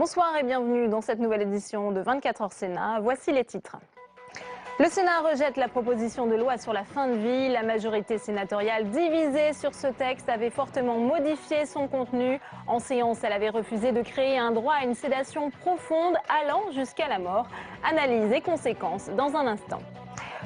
Bonsoir et bienvenue dans cette nouvelle édition de 24 heures Sénat. Voici les titres. Le Sénat rejette la proposition de loi sur la fin de vie. La majorité sénatoriale divisée sur ce texte avait fortement modifié son contenu. En séance, elle avait refusé de créer un droit à une sédation profonde allant jusqu'à la mort. Analyse et conséquences dans un instant.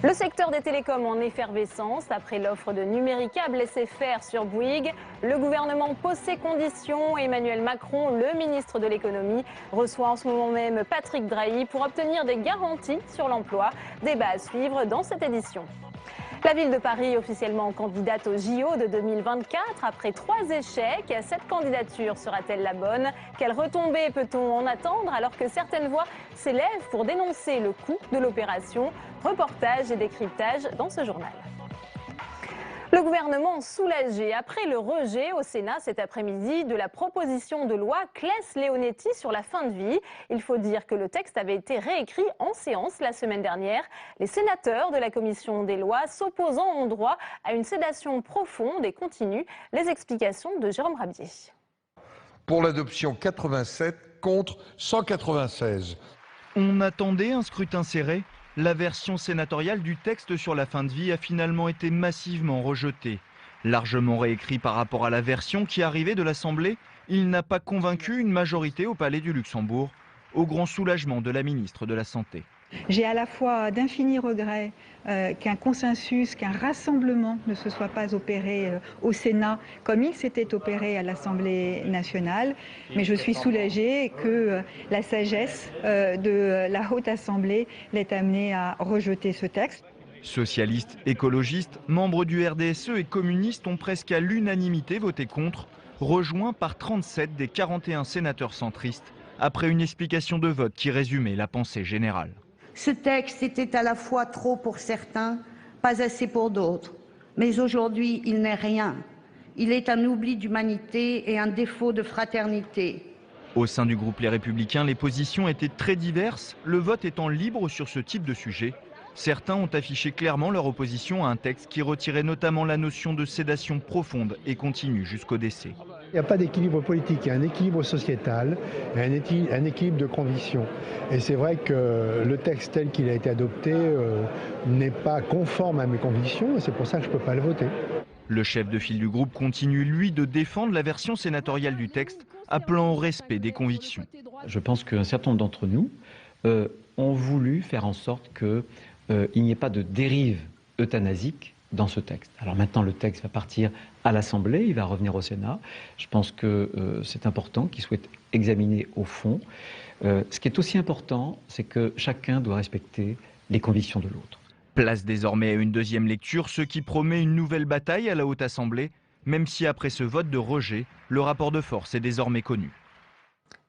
Le secteur des télécoms en effervescence. Après l'offre de Numéricable laissée faire sur Bouygues, le gouvernement pose ses conditions. Emmanuel Macron, le ministre de l'économie, reçoit en ce moment même Patrick Drahi pour obtenir des garanties sur l'emploi. Débat à suivre dans cette édition. La ville de Paris officiellement candidate au JO de 2024 après 3 échecs. Cette candidature sera-t-elle la bonne? Quelle retombée peut-on en attendre alors que certaines voix s'élèvent pour dénoncer le coût de l'opération? Reportage et décryptage dans ce journal. Le gouvernement soulagé après le rejet au Sénat cet après-midi de la proposition de loi Claes-Leonetti sur la fin de vie. Il faut dire que le texte avait été réécrit en séance la semaine dernière. Les sénateurs de la commission des lois s'opposant en droit à une sédation profonde et continue. Les explications de Jérôme Rabier. Pour l'adoption 87 contre 196. On attendait un scrutin serré. La version sénatoriale du texte sur la fin de vie a finalement été massivement rejetée. Largement réécrit par rapport à la version qui arrivait de l'Assemblée, il n'a pas convaincu une majorité au Palais du Luxembourg, au grand soulagement de la ministre de la Santé. J'ai à la fois d'infinis regrets qu'un consensus, qu'un rassemblement ne se soit pas opéré au Sénat comme il s'était opéré à l'Assemblée nationale. Mais je suis soulagée que la sagesse de la Haute Assemblée l'ait amené à rejeter ce texte. Socialistes, écologistes, membres du RDSE et communistes ont presque à l'unanimité voté contre, rejoints par 37 des 41 sénateurs centristes, après une explication de vote qui résumait la pensée générale. Ce texte était à la fois trop pour certains, pas assez pour d'autres. Mais aujourd'hui, il n'est rien. Il est un oubli d'humanité et un défaut de fraternité. Au sein du groupe Les Républicains, les positions étaient très diverses, le vote étant libre sur ce type de sujet. Certains ont affiché clairement leur opposition à un texte qui retirait notamment la notion de sédation profonde et continue jusqu'au décès. Il n'y a pas d'équilibre politique, il y a un équilibre sociétal, un équilibre de convictions. Et c'est vrai que le texte tel qu'il a été adopté n'est pas conforme à mes convictions et c'est pour ça que je ne peux pas le voter. Le chef de file du groupe continue, lui, de défendre la version sénatoriale du texte, appelant au respect des convictions. Je pense qu'un certain nombre d'entre nous ont voulu faire en sorte qu'il n'y ait pas de dérive euthanasique dans ce texte. Alors maintenant, le texte va partir à l'Assemblée, il va revenir au Sénat. Je pense que c'est important qu'il soit examiné au fond. Ce qui est aussi important, c'est que chacun doit respecter les convictions de l'autre. Place désormais à une deuxième lecture, ce qui promet une nouvelle bataille à la Haute Assemblée, même si après ce vote de rejet, le rapport de force est désormais connu.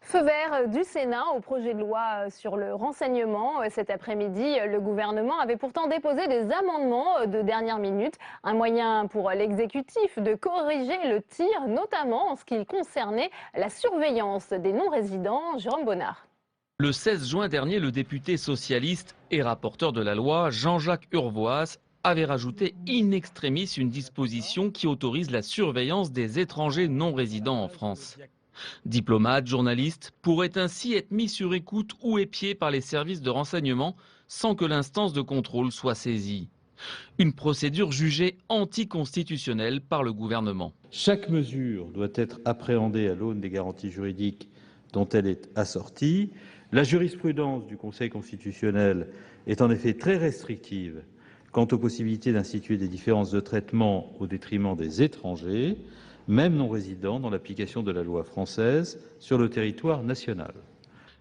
Feu vert du Sénat au projet de loi sur le renseignement. Cet après-midi, le gouvernement avait pourtant déposé des amendements de dernière minute. Un moyen pour l'exécutif de corriger le tir, notamment en ce qui concernait la surveillance des non-résidents. Jérôme Bonnard. Le 16 juin dernier, le député socialiste et rapporteur de la loi, Jean-Jacques Urvoas, avait rajouté in extremis une disposition qui autorise la surveillance des étrangers non-résidents en France. Diplomates, journalistes pourraient ainsi être mis sur écoute ou épiés par les services de renseignement sans que l'instance de contrôle soit saisie. Une procédure jugée anticonstitutionnelle par le gouvernement. Chaque mesure doit être appréhendée à l'aune des garanties juridiques dont elle est assortie. La jurisprudence du Conseil constitutionnel est en effet très restrictive quant aux possibilités d'instituer des différences de traitement au détriment des étrangers, même non-résidents, dans l'application de la loi française sur le territoire national.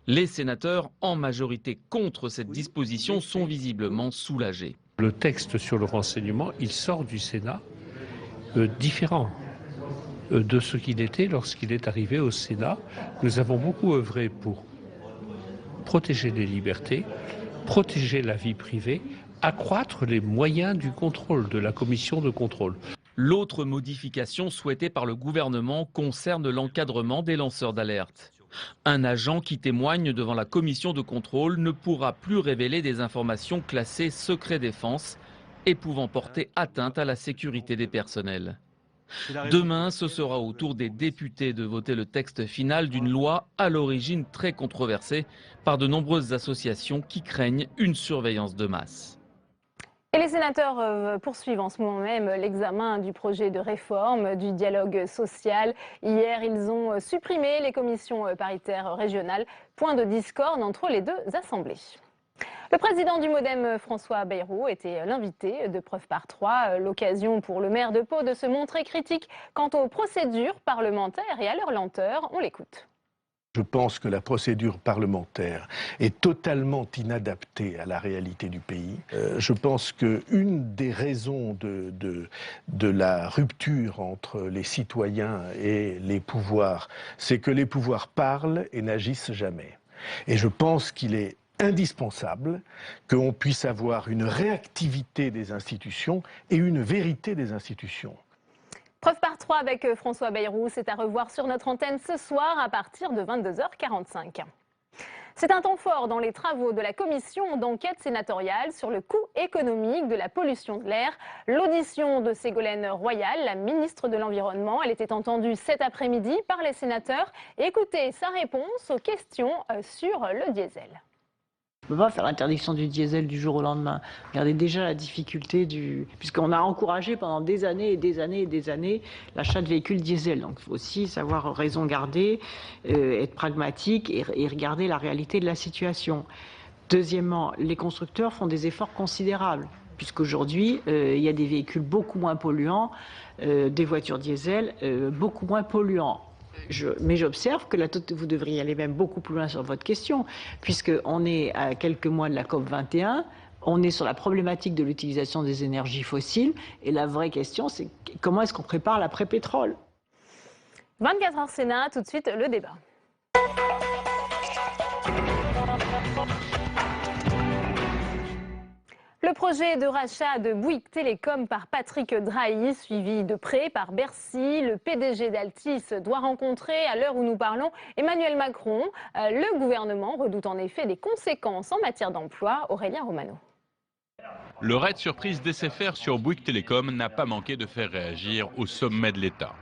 Les sénateurs, en majorité contre cette disposition, sont visiblement soulagés. Le texte sur le renseignement, il sort du Sénat différent de ce qu'il était lorsqu'il est arrivé au Sénat. Nous avons beaucoup œuvré pour protéger les libertés, protéger la vie privée, accroître les moyens du contrôle, de la commission de contrôle. L'autre modification souhaitée par le gouvernement concerne l'encadrement des lanceurs d'alerte. Un agent qui témoigne devant la commission de contrôle ne pourra plus révéler des informations classées secret défense et pouvant porter atteinte à la sécurité des personnels. Demain, ce sera au tour des députés de voter le texte final d'une loi à l'origine très controversée par de nombreuses associations qui craignent une surveillance de masse. Et les sénateurs poursuivent en ce moment même l'examen du projet de réforme du dialogue social. Hier, ils ont supprimé les commissions paritaires régionales, point de discorde entre les deux assemblées. Le président du MoDem, François Bayrou, était l'invité de Preuve par 3, l'occasion pour le maire de Pau de se montrer critique quant aux procédures parlementaires et à leur lenteur. On l'écoute. Je pense que la procédure parlementaire est totalement inadaptée à la réalité du pays. Je pense qu'une des raisons de la rupture entre les citoyens et les pouvoirs, c'est que les pouvoirs parlent et n'agissent jamais. Et je pense qu'il est indispensable qu'on puisse avoir une réactivité des institutions et une vérité des institutions. Preuve par 3 avec François Bayrou, c'est à revoir sur notre antenne ce soir à partir de 22h45. C'est un temps fort dans les travaux de la commission d'enquête sénatoriale sur le coût économique de la pollution de l'air. L'audition de Ségolène Royal, la ministre de l'Environnement, elle était entendue cet après-midi par les sénateurs. Écoutez sa réponse aux questions sur le diesel. On ne peut pas faire l'interdiction du diesel du jour au lendemain. Regardez déjà la difficulté puisqu'on a encouragé pendant des années et des années et des années l'achat de véhicules diesel. Donc il faut aussi savoir raison garder, être pragmatique et regarder la réalité de la situation. Deuxièmement, les constructeurs font des efforts considérables, puisqu'aujourd'hui, il y a des véhicules beaucoup moins polluants, des voitures diesel beaucoup moins polluants. Mais j'observe que vous devriez aller même beaucoup plus loin sur votre question, puisqu'on est à quelques mois de la COP21, on est sur la problématique de l'utilisation des énergies fossiles, et la vraie question, c'est comment est-ce qu'on prépare l'après-pétrole ? 24h Sénat, tout de suite le débat. Le projet de rachat de Bouygues Télécom par Patrick Drahi, suivi de près par Bercy. Le PDG d'Altis doit rencontrer, à l'heure où nous parlons, Emmanuel Macron. Le gouvernement redoute en effet des conséquences en matière d'emploi. Aurélien Romano. Le raid surprise d'SFR sur Bouygues Télécom n'a pas manqué de faire réagir au sommet de l'État.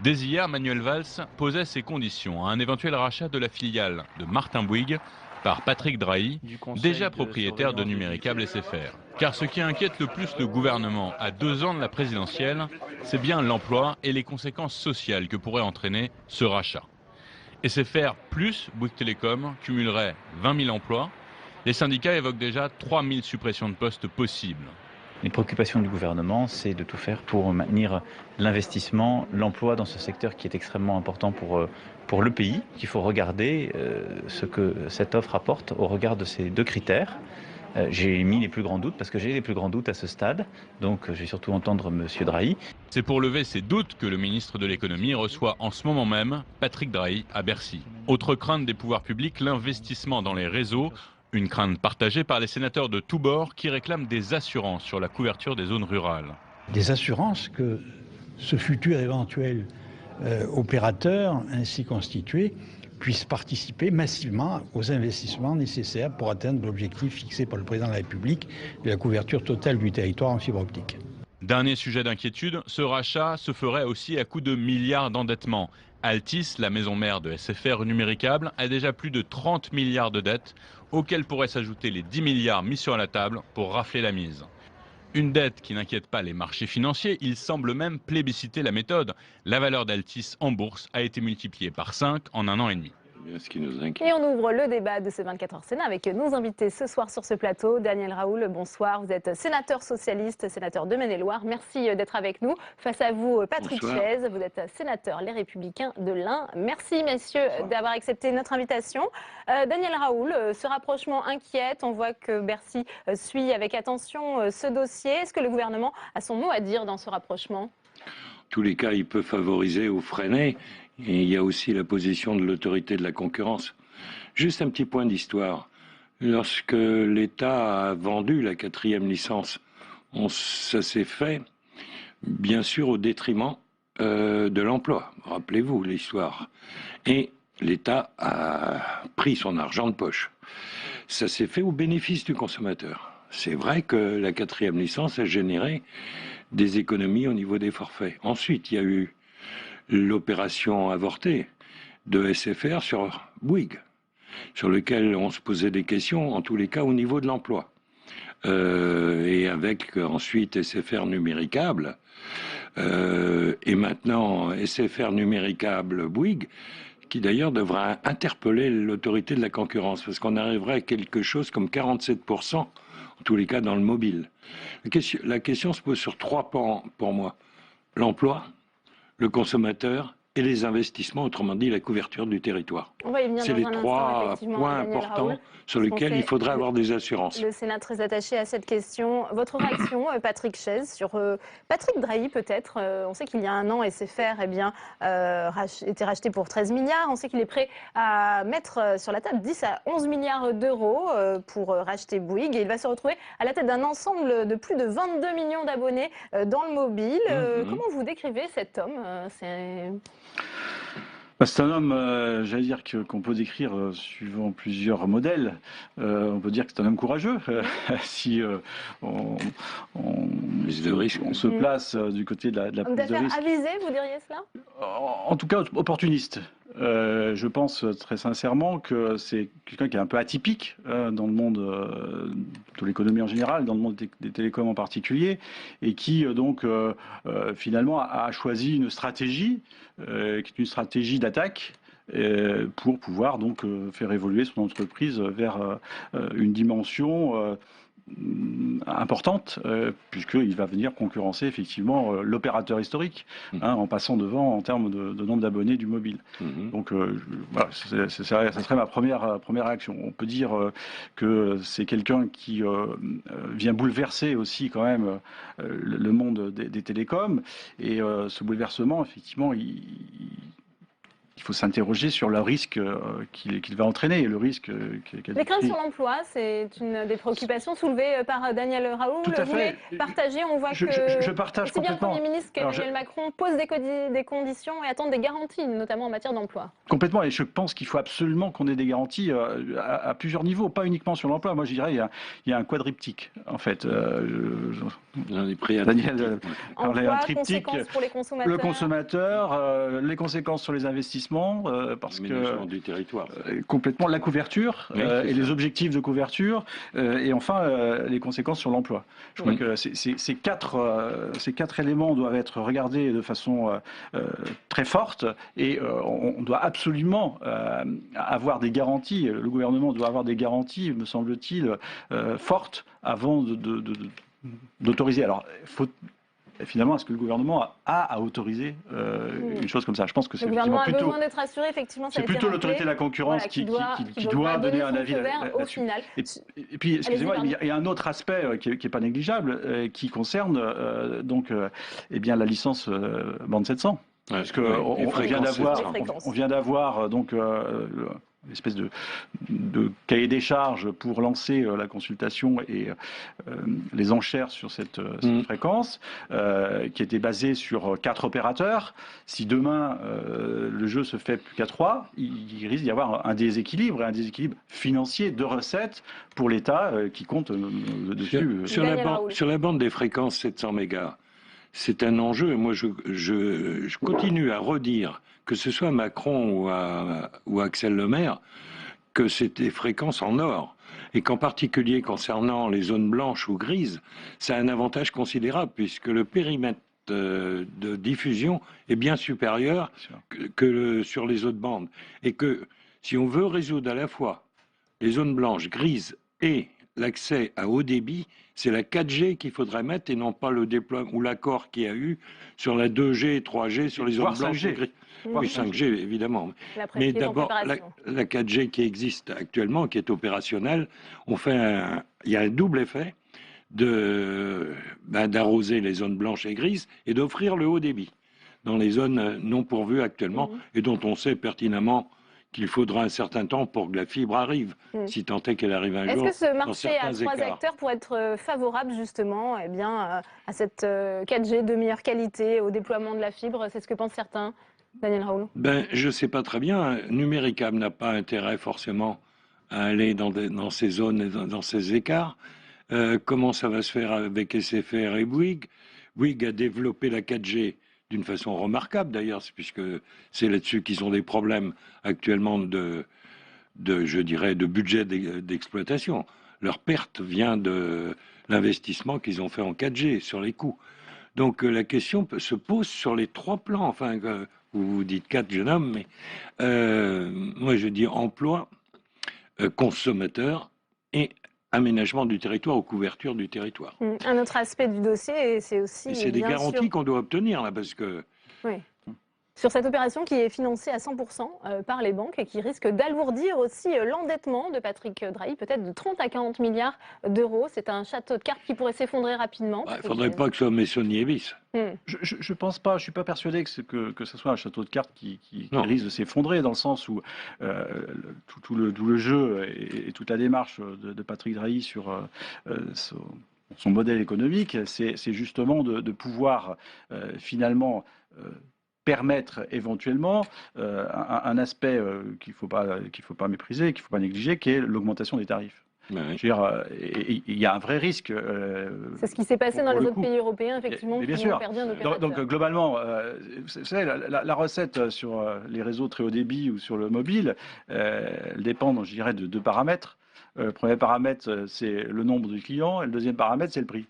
Dès hier, Manuel Valls posait ses conditions à un éventuel rachat de la filiale de Martin Bouygues par Patrick Drahi, déjà propriétaire de Numéricable SFR. Car ce qui inquiète le plus le gouvernement à 2 ans de la présidentielle, c'est bien l'emploi et les conséquences sociales que pourrait entraîner ce rachat. SFR plus Bouygues Télécom cumulerait 20 000 emplois. Les syndicats évoquent déjà 3 000 suppressions de postes possibles. Les préoccupations du gouvernement, c'est de tout faire pour maintenir l'investissement, l'emploi dans ce secteur qui est extrêmement important pour le pays. Il faut regarder ce que cette offre apporte au regard de ces 2 critères. J'ai mis les plus grands doutes parce que j'ai les plus grands doutes à ce stade. Donc je vais surtout entendre M. Drahi. C'est pour lever ces doutes que le ministre de l'économie reçoit en ce moment même Patrick Drahi à Bercy. Autre crainte des pouvoirs publics, l'investissement dans les réseaux. Une crainte partagée par les sénateurs de tous bords qui réclament des assurances sur la couverture des zones rurales. Des assurances que ce futur éventuel opérateur ainsi constitué puisse participer massivement aux investissements nécessaires pour atteindre l'objectif fixé par le président de la République de la couverture totale du territoire en fibre optique. Dernier sujet d'inquiétude, ce rachat se ferait aussi à coût de milliards d'endettement. Altis, la maison mère de SFR Numéricable, a déjà plus de 30 milliards de dettes, auxquelles pourraient s'ajouter les 10 milliards mis sur la table pour rafler la mise. Une dette qui n'inquiète pas les marchés financiers, il semble même plébisciter la méthode. La valeur d'Altis en bourse a été multipliée par 5 en 1 an et demi. Et on ouvre le débat de ce 24h Sénat avec nos invités ce soir sur ce plateau. Daniel Raoul, bonsoir. Vous êtes sénateur socialiste, sénateur de Maine-et-Loire. Merci d'être avec nous. Face à vous, Patrick Chaize. Vous êtes sénateur Les Républicains de l'Ain. Merci, messieurs, d'avoir accepté notre invitation. Daniel Raoul, ce rapprochement inquiète. On voit que Bercy suit avec attention ce dossier. Est-ce que le gouvernement a son mot à dire dans ce rapprochement ? En tous les cas, il peut favoriser ou freiner. Et il y a aussi la position de l'autorité de la concurrence. Juste un petit point d'histoire. Lorsque l'État a vendu la 4e licence, ça s'est fait, bien sûr, au détriment de l'emploi. Rappelez-vous l'histoire. Et l'État a pris son argent de poche. Ça s'est fait au bénéfice du consommateur. c'est vrai que la 4e licence a généré des économies au niveau des forfaits. Ensuite, il y a eu l'opération avortée de SFR sur Bouygues, sur lequel on se posait des questions, en tous les cas, au niveau de l'emploi. Et avec ensuite SFR numéricable, et maintenant SFR numéricable Bouygues, qui d'ailleurs devra interpeller l'autorité de la concurrence, parce qu'on arriverait à quelque chose comme 47%, en tous les cas dans le mobile. La question se pose sur 3 pans pour moi. L'emploi, le consommateur et les investissements, autrement dit la couverture du territoire. C'est les 3 points importants sur lesquels il faudrait avoir des assurances. Le Sénat très attaché à cette question. Votre réaction, Patrick Chaise, sur Patrick Drahi peut-être. On sait qu'il y a un an, SFR était racheté pour 13 milliards. On sait qu'il est prêt à mettre sur la table 10 à 11 milliards d'euros pour racheter Bouygues. Et il va se retrouver à la tête d'un ensemble de plus de 22 millions d'abonnés dans le mobile. Comment vous décrivez cet homme? C'est un homme, j'allais dire, qu'on peut décrire suivant plusieurs modèles. On peut dire que c'est un homme courageux. Si on se place du côté de la prise de risque. Avisé, vous diriez cela? En tout cas, opportuniste. Je pense très sincèrement que c'est quelqu'un qui est un peu atypique dans le monde de l'économie en général, dans le monde des télécoms en particulier, et qui donc finalement a choisi une stratégie qui est une stratégie d'attaque pour pouvoir donc faire évoluer son entreprise vers une dimension importante, puisqu'il va venir concurrencer effectivement l'opérateur historique, en passant devant en termes de nombre d'abonnés du mobile. Donc voilà, ça serait ma première réaction. On peut dire que c'est quelqu'un qui vient bouleverser aussi quand même le monde des télécoms, et ce bouleversement, effectivement, il faut s'interroger sur le risque qu'il va entraîner et le risque. Les craintes sur l'emploi, c'est une des préoccupations soulevées par Daniel Raoult. Tout à fait. Vous voulez partager? On voit que je partage aussi bien le complètement. Premier ministre qu'Emmanuel Macron posent des conditions et attendent des garanties, notamment en matière d'emploi. Complètement, et je pense qu'il faut absolument qu'on ait des garanties à plusieurs niveaux, pas uniquement sur l'emploi. Moi, je dirais il y a un quadriptyque, en fait. Daniel parlait un triptyque. Pour les consommateurs. Le consommateur, les conséquences sur les investissements, parce que du territoire. Complètement la couverture et les objectifs de couverture, et enfin les conséquences sur l'emploi. Je crois que ces quatre éléments doivent être regardés de façon très forte, et on doit absolument avoir des garanties. Le gouvernement doit avoir des garanties, me semble-t-il, fortes avant d'autoriser. Alors, finalement, est-ce que le gouvernement a à autoriser une chose comme ça? Je pense que c'est effectivement plutôt... Le gouvernement a besoin d'être assuré, effectivement. C'est plutôt l'autorité de la concurrence qui doit donner un avis au final. Et puis, excusez-moi, il y a un autre aspect qui n'est pas négligeable, qui concerne eh bien, la licence bande 700. Parce qu'on vient d'avoir donc une espèce de cahier des charges pour lancer la consultation et les enchères sur cette fréquence, qui était basée sur 4 opérateurs. Si demain le jeu se fait plus qu'à 3, il risque d'y avoir un déséquilibre, et un déséquilibre financier de recettes pour l'État qui compte dessus. Sur la bande des fréquences 700 mégas, c'est un enjeu, et moi je continue à redire, que ce soit Macron ou Axel Lemaire, que c'est des fréquences en or, et qu'en particulier concernant les zones blanches ou grises, ça a un avantage considérable, puisque le périmètre de diffusion est bien supérieur que sur les autres bandes, et que si on veut résoudre à la fois les zones blanches, grises et l'accès à haut débit, c'est la 4G qu'il faudrait mettre, et non pas le déploiement ou l'accord qu'il y a eu sur la 2G et 3G sur les zones blanches et grises. Oui, 5G, évidemment. Mais d'abord, la 4G qui existe actuellement, qui est opérationnelle, il y a un double effet d'arroser les zones blanches et grises et d'offrir le haut débit dans les zones non pourvues actuellement, et dont on sait pertinemment qu'il faudra un certain temps pour que la fibre arrive, si tant est qu'elle arrive un jour. Est-ce que ce marché à 3 acteurs pourrait être favorable justement à cette 4G de meilleure qualité, au déploiement de la fibre? C'est ce que pensent certains. Daniel Raoult. Je ne sais pas très bien. Numéricable n'a pas intérêt forcément à aller dans ces zones et dans ces écarts. Comment ça va se faire avec SFR et Bouygues? Bouygues a développé la 4G d'une façon remarquable d'ailleurs, puisque c'est là-dessus qu'ils ont des problèmes actuellement je dirais, de budget d'exploitation. Leur perte vient de l'investissement qu'ils ont fait en 4G sur les coûts. Donc la question se pose sur les 3 plans. Enfin, vous dites 4, jeune homme, mais moi je dis emploi, consommateur et aménagement du territoire ou couverture du territoire. Un autre aspect du dossier, c'est aussi... C'est des garanties qu'on doit obtenir là, parce que... Oui. Sur cette opération qui est financée à 100% par les banques et qui risque d'alourdir aussi l'endettement de Patrick Drahi, peut-être de 30 à 40 milliards d'euros. C'est un château de cartes qui pourrait s'effondrer rapidement. Il ne faudrait pas que ce soit Messonnier-Bis. Je pense pas, je suis pas persuadé que ce soit un château de cartes qui risque de s'effondrer, dans le sens où tout le jeu et toute la démarche de Patrick Drahi sur son modèle économique, c'est justement de pouvoir finalement permettre éventuellement un aspect qu'il faut pas mépriser, qu'il ne faut pas négliger, qui est l'augmentation des tarifs. Je veux dire, il y a un vrai risque. C'est ce qui s'est passé dans les autres pays européens, effectivement, bien qui sûr. ont perdu un opérateur. Donc globalement, vous savez, la recette sur les réseaux très haut débit ou sur le mobile, elle dépend, je dirais, de 2 paramètres. Le premier paramètre, c'est le nombre de clients, et le deuxième paramètre, c'est le prix.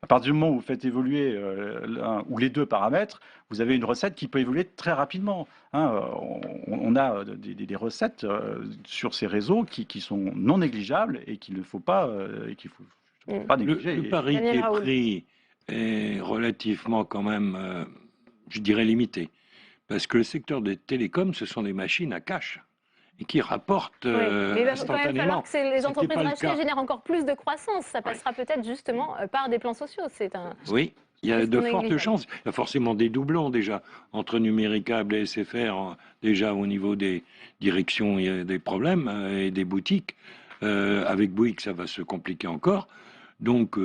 À partir du moment où vous faites évoluer l'un ou les 2 paramètres, vous avez une recette qui peut évoluer très rapidement. On a des recettes sur ces réseaux qui sont non négligeables et qu'il ne faut pas, pas négliger. Le pari qui est pris est relativement quand même, je dirais, limité. Parce que le secteur des télécoms, ce sont des machines à cash et qui rapportent mais il va quand même falloir que les entreprises rachetées génèrent encore plus de croissance. Ça passera peut-être justement par des plans sociaux. Oui, il y a de fortes chances. Il y a forcément des doublons déjà entre Numéricable et SFR. Déjà au niveau des directions, il y a des problèmes et des boutiques. Avec Bouygues, ça va se compliquer encore. Donc,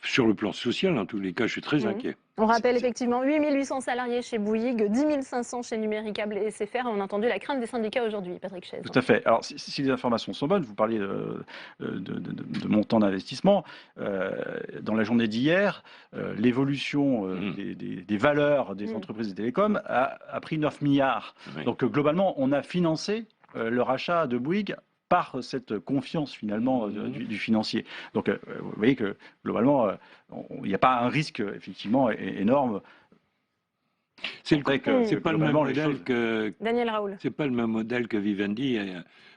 sur le plan social, en tous les cas, je suis très inquiet. On rappelle effectivement 8 800 salariés chez Bouygues, 10 500 chez Numéricable et SFR. On a entendu la crainte des syndicats aujourd'hui, Patrick Chaise. Tout à fait. Alors, si les informations sont bonnes, vous parliez de montant d'investissement. Dans la journée d'hier, l'évolution des valeurs des entreprises des télécoms a pris 9 milliards. Donc, globalement, on a financé le rachat de Bouygues par cette confiance finalement du financier. Donc vous voyez que globalement, il n'y a pas un risque effectivement énorme. C'est pas le même modèle que Daniel Raoul. C'est pas le même modèle que Vivendi,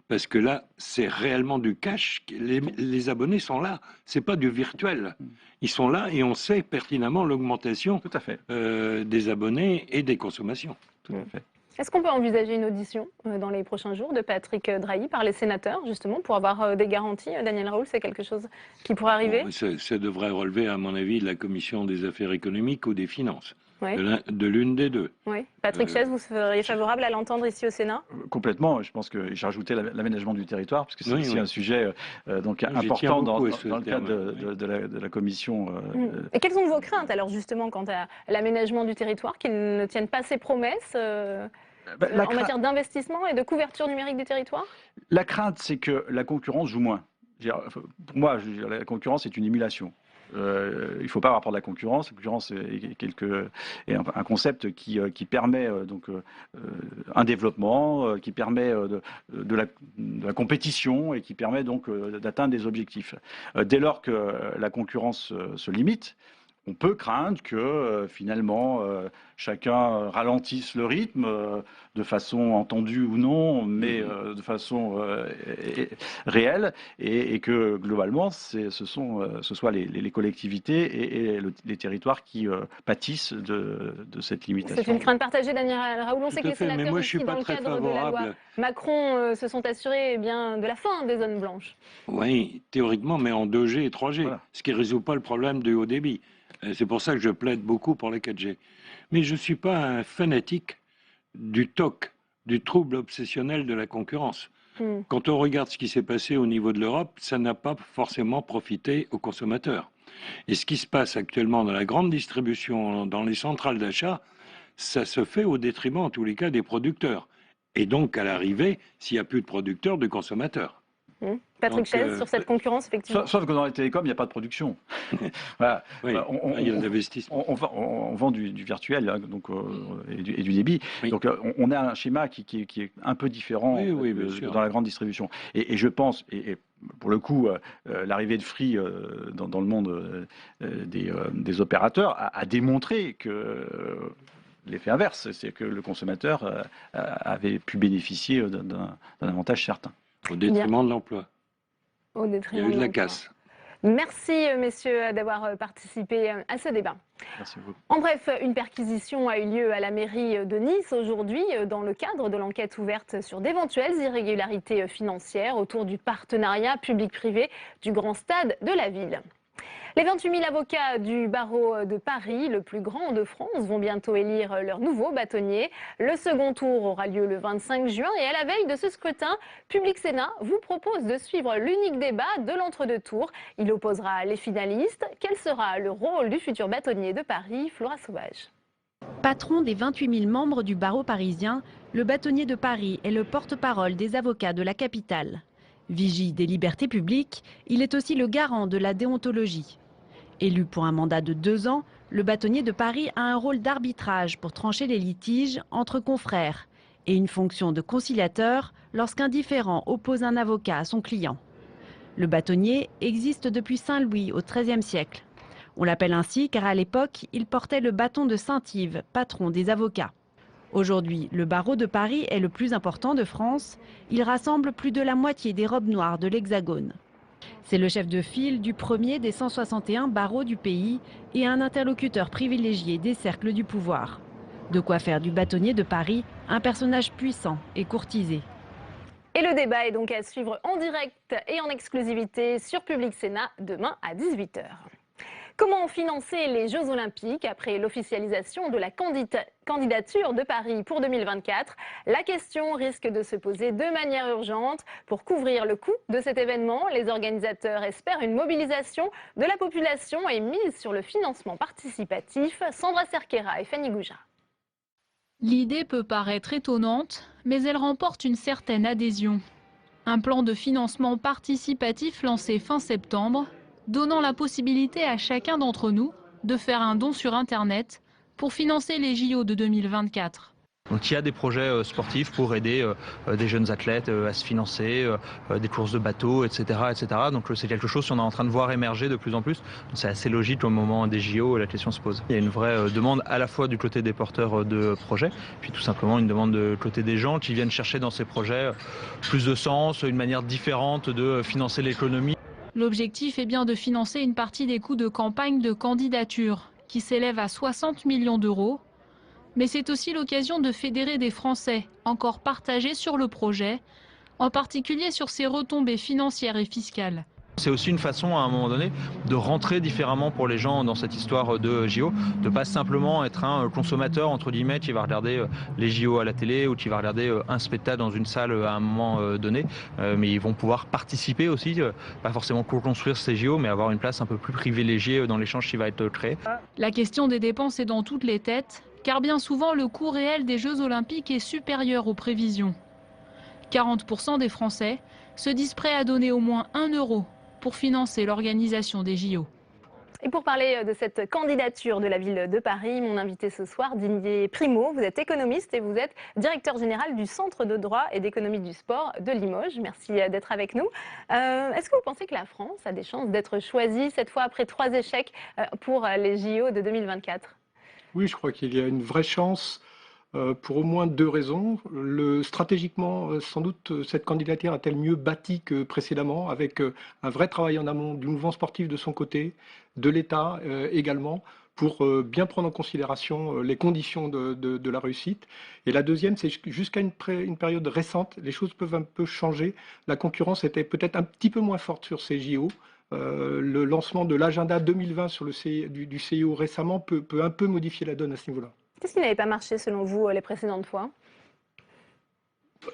parce que là, c'est réellement du cash. Les abonnés sont là. C'est pas du virtuel. Ils sont là et on sait pertinemment l'augmentation des abonnés et des consommations. Tout à fait. Est-ce qu'on peut envisager une audition dans les prochains jours de Patrick Drahi par les sénateurs, justement, pour avoir des garanties? Daniel Raoul, c'est quelque chose qui pourrait arriver? Ça devrait relever, à mon avis, de la Commission des affaires économiques ou des finances, de l'une des deux. Oui. Patrick Chaise, vous seriez favorable à l'entendre ici au Sénat? Complètement. Je pense que j'ai rajouté l'aménagement du territoire, parce que c'est aussi un sujet donc important dans le cadre de la Commission. Et quelles sont vos craintes, alors, justement, quant à l'aménagement du territoire, qu'il ne tienne pas ses promesses en matière d'investissement et de couverture numérique du territoire? La crainte, c'est que la concurrence joue moins. Pour moi, la concurrence est une émulation. Il ne faut pas avoir peur de la concurrence. La concurrence est un concept qui permet un développement, qui permet de la compétition et qui permet donc d'atteindre des objectifs. Dès lors que la concurrence se limite, on peut craindre que finalement chacun ralentisse le rythme de façon entendue ou non, mais de façon réelle, et que globalement ce soit les collectivités et les territoires qui pâtissent de cette limitation. C'est une crainte partagée, Daniel Raoul. On sait que les sénateurs ici, dans le cadre de la loi Macron, se sont assurés de la fin des zones blanches. Oui, théoriquement, mais en 2G et 3G, ce qui ne résout pas le problème du haut débit. C'est pour ça que je plaide beaucoup pour les 4G. Mais je ne suis pas un fanatique du TOC, du trouble obsessionnel de la concurrence. Quand on regarde ce qui s'est passé au niveau de l'Europe, ça n'a pas forcément profité aux consommateurs. Et ce qui se passe actuellement dans la grande distribution, dans les centrales d'achat, ça se fait au détriment, en tous les cas, des producteurs. Et donc, à l'arrivée, s'il n'y a plus de producteurs, de consommateurs. Patrick Chaise, sur cette concurrence, effectivement. Sauf que dans les télécoms, il n'y a pas de production. Voilà. Oui, il y a l'investissement. On vend du virtuel hein, donc, et du débit. Oui. Donc on a un schéma qui est un peu différent dans la grande distribution. Et je pense, et pour le coup, l'arrivée de Free dans le monde des opérateurs a démontré que l'effet inverse, c'est que le consommateur avait pu bénéficier d'un avantage certain. Au détriment de l'emploi. Au détriment Il y a eu de la casse. Merci, messieurs, d'avoir participé à ce débat. Merci beaucoup. En bref, une perquisition a eu lieu à la mairie de Nice aujourd'hui dans le cadre de l'enquête ouverte sur d'éventuelles irrégularités financières autour du partenariat public-privé du grand stade de la ville. Les 28 000 avocats du barreau de Paris, le plus grand de France, vont bientôt élire leur nouveau bâtonnier. Le second tour aura lieu le 25 juin et à la veille de ce scrutin, Public Sénat vous propose de suivre l'unique débat de l'entre-deux tours. Il opposera les finalistes. Quel sera le rôle du futur bâtonnier de Paris, Flora Sauvage? Patron des 28 000 membres du barreau parisien, le bâtonnier de Paris est le porte-parole des avocats de la capitale. Vigie des libertés publiques, il est aussi le garant de la déontologie. Élu pour un mandat de 2 ans, le bâtonnier de Paris a un rôle d'arbitrage pour trancher les litiges entre confrères et une fonction de conciliateur lorsqu'un différend oppose un avocat à son client. Le bâtonnier existe depuis Saint-Louis au XIIIe siècle. On l'appelle ainsi car à l'époque, il portait le bâton de Saint-Yves, patron des avocats. Aujourd'hui, le barreau de Paris est le plus important de France. Il rassemble plus de la moitié des robes noires de l'Hexagone. C'est le chef de file du premier des 161 barreaux du pays et un interlocuteur privilégié des cercles du pouvoir. De quoi faire du bâtonnier de Paris un personnage puissant et courtisé. Et le débat est donc à suivre en direct et en exclusivité sur Public Sénat demain à 18 h. Comment financer les Jeux Olympiques après l'officialisation de la candidature de Paris pour 2024? La question risque de se poser de manière urgente. Pour couvrir le coût de cet événement, les organisateurs espèrent une mobilisation de la population et mise sur le financement participatif. Sandra Cerquera et Fanny Gouja. L'idée peut paraître étonnante, mais elle remporte une certaine adhésion. Un plan de financement participatif lancé fin septembre, donnant la possibilité à chacun d'entre nous de faire un don sur Internet pour financer les JO de 2024. Donc il y a des projets sportifs pour aider des jeunes athlètes à se financer, des courses de bateaux, etc. etc. Donc c'est quelque chose qu'on est en train de voir émerger de plus en plus. C'est assez logique au moment des JO, la question se pose. Il y a une vraie demande à la fois du côté des porteurs de projets, puis tout simplement une demande du côté des gens qui viennent chercher dans ces projets plus de sens, une manière différente de financer l'économie. L'objectif est bien de financer une partie des coûts de campagne de candidature, qui s'élèvent à 60 millions d'euros. Mais c'est aussi l'occasion de fédérer des Français encore partagés sur le projet, en particulier sur ses retombées financières et fiscales. C'est aussi une façon, à un moment donné, de rentrer différemment pour les gens dans cette histoire de JO, de pas simplement être un consommateur, entre guillemets, qui va regarder les JO à la télé ou qui va regarder un spectacle dans une salle à un moment donné, mais ils vont pouvoir participer aussi, pas forcément co-construire ces JO, mais avoir une place un peu plus privilégiée dans l'échange qui va être créé. La question des dépenses est dans toutes les têtes, car bien souvent le coût réel des Jeux Olympiques est supérieur aux prévisions. 40% des Français se disent prêts à donner au moins 1 euro pour financer l'organisation des JO. Et pour parler de cette candidature de la ville de Paris, mon invité ce soir, Didier Primo, vous êtes économiste et vous êtes directeur général du Centre de droit et d'économie du sport de Limoges. Merci d'être avec nous. Est-ce que vous pensez que la France a des chances d'être choisie cette fois après 3 échecs pour les JO de 2024 ? Oui, je crois qu'il y a une vraie chance pour au moins 2 raisons. Stratégiquement, sans doute, cette candidature a-t-elle mieux bâti que précédemment, avec un vrai travail en amont du mouvement sportif de son côté, de l'État également, pour bien prendre en considération les conditions de la réussite. Et la deuxième, c'est jusqu'à une période récente, les choses peuvent un peu changer. La concurrence était peut-être un petit peu moins forte sur ces JO. Le lancement de l'agenda 2020 sur du CIO récemment peut un peu modifier la donne à ce niveau-là. Qu'est-ce qui n'avait pas marché selon vous les précédentes fois ?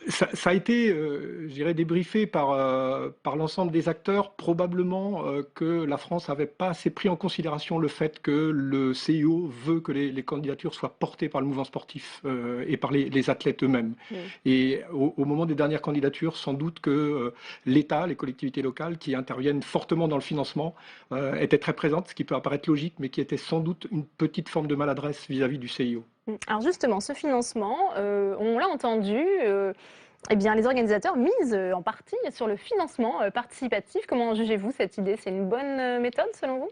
Ça a été, je dirais, débriefé par l'ensemble des acteurs, probablement que la France n'avait pas assez pris en considération le fait que le CIO veut que les candidatures soient portées par le mouvement sportif et par les athlètes eux-mêmes. Et au moment des dernières candidatures, sans doute que l'État, les collectivités locales qui interviennent fortement dans le financement étaient très présentes, ce qui peut apparaître logique, mais qui était sans doute une petite forme de maladresse vis-à-vis du CIO. Alors justement, ce financement, on l'a entendu, eh bien, les organisateurs misent en partie sur le financement participatif. Comment jugez-vous cette idée? C'est une bonne méthode selon vous?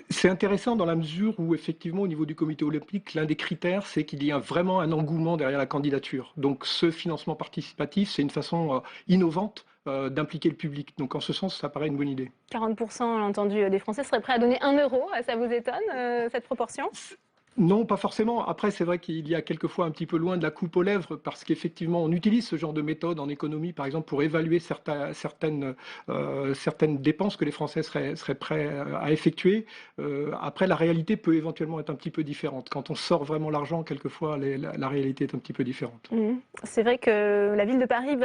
C'est intéressant dans la mesure où, effectivement, au niveau du comité olympique, l'un des critères, c'est qu'il y a vraiment un engouement derrière la candidature. Donc ce financement participatif, c'est une façon innovante d'impliquer le public. Donc en ce sens, ça paraît une bonne idée. 40%, on l'a entendu, des Français seraient prêts à donner 1 euro. Ça vous étonne, cette proportion? Non, pas forcément. Après, c'est vrai qu'il y a quelquefois un petit peu loin de la coupe aux lèvres parce qu'effectivement, on utilise ce genre de méthode en économie, par exemple, pour évaluer certaines dépenses que les Français seraient prêts à effectuer. Après, la réalité peut éventuellement être un petit peu différente. Quand on sort vraiment l'argent, quelquefois, la réalité est un petit peu différente. C'est vrai que la ville de Paris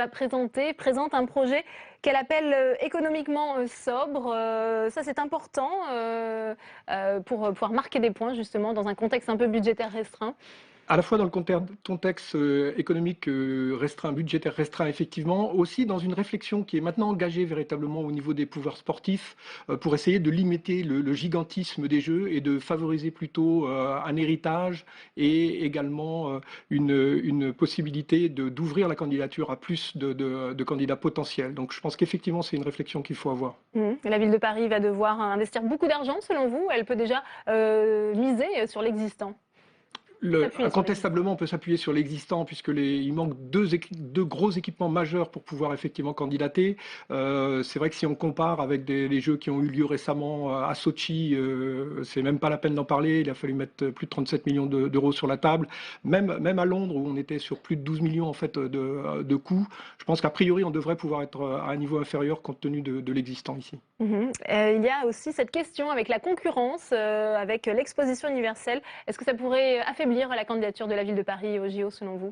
présente un projet qu'elle appelle économiquement sobre. Ça, c'est important pour pouvoir marquer des points, justement, dans un contexte un peu budgétaire restreint. À la fois dans le contexte économique restreint, budgétaire restreint, effectivement, aussi dans une réflexion qui est maintenant engagée véritablement au niveau des pouvoirs sportifs pour essayer de limiter le gigantisme des Jeux et de favoriser plutôt un héritage et également une possibilité d'ouvrir la candidature à plus de candidats potentiels. Donc je pense qu'effectivement, c'est une réflexion qu'il faut avoir. La ville de Paris va devoir investir beaucoup d'argent, selon vous. Elle peut déjà miser sur l'existant. Incontestablement, on peut s'appuyer sur l'existant puisqu'il manque deux gros équipements majeurs pour pouvoir effectivement candidater. C'est vrai que si on compare avec les Jeux qui ont eu lieu récemment à Sochi, c'est même pas la peine d'en parler. Il a fallu mettre plus de 37 millions d'euros sur la table. Même à Londres, où on était sur plus de 12 millions en fait, de coûts, je pense qu'a priori, on devrait pouvoir être à un niveau inférieur compte tenu de l'existant ici. Il y a aussi cette question avec la concurrence, avec l'exposition universelle. Est-ce que ça pourrait affaiblir la candidature de la ville de Paris au JO selon vous?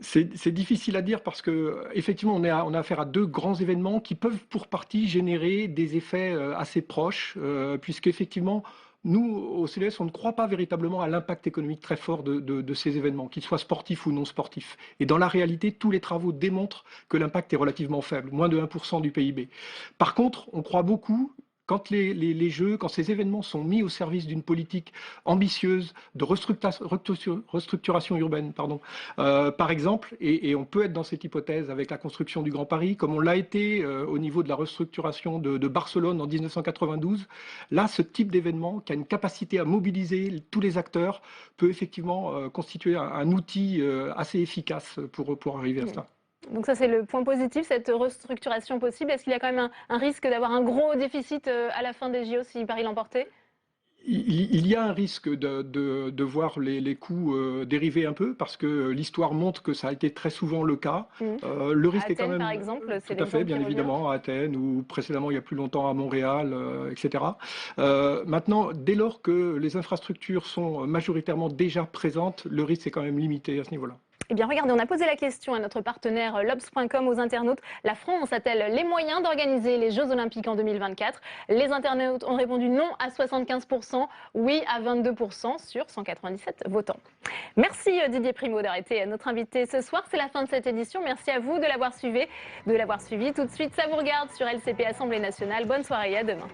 C'est difficile à dire parce qu'effectivement, on a affaire à deux grands événements qui peuvent pour partie générer des effets assez proches, puisqu'effectivement, nous, au CDS, on ne croit pas véritablement à l'impact économique très fort de ces événements, qu'ils soient sportifs ou non sportifs. Et dans la réalité, tous les travaux démontrent que l'impact est relativement faible, moins de 1% du PIB. Par contre, on croit beaucoup quand les Jeux, quand ces événements sont mis au service d'une politique ambitieuse de restructuration urbaine, par exemple, et on peut être dans cette hypothèse avec la construction du Grand Paris, comme on l'a été au niveau de la restructuration de Barcelone en 1992, là, ce type d'événement qui a une capacité à mobiliser tous les acteurs peut effectivement constituer un outil assez efficace pour arriver à cela. Donc ça, c'est le point positif, cette restructuration possible. Est-ce qu'il y a quand même un risque d'avoir un gros déficit à la fin des JO si Paris l'emportait? Il y a un risque de voir les coûts dériver un peu parce que l'histoire montre que ça a été très souvent le cas. Le risque à Athènes, est quand même par exemple, tout à fait, bien évidemment, à Athènes ou précédemment il y a plus longtemps à Montréal, etc. Maintenant, dès lors que les infrastructures sont majoritairement déjà présentes, le risque est quand même limité à ce niveau-là. Eh bien, regardez, on a posé la question à notre partenaire Lobs.com aux internautes. La France a-t-elle les moyens d'organiser les Jeux Olympiques en 2024? Les internautes ont répondu non à 75%, oui à 22% sur 197 votants. Merci Didier Primo d'avoir été notre invité ce soir. C'est la fin de cette édition. Merci à vous de l'avoir suivi. Tout de suite, ça vous regarde sur LCP Assemblée nationale. Bonne soirée et à demain.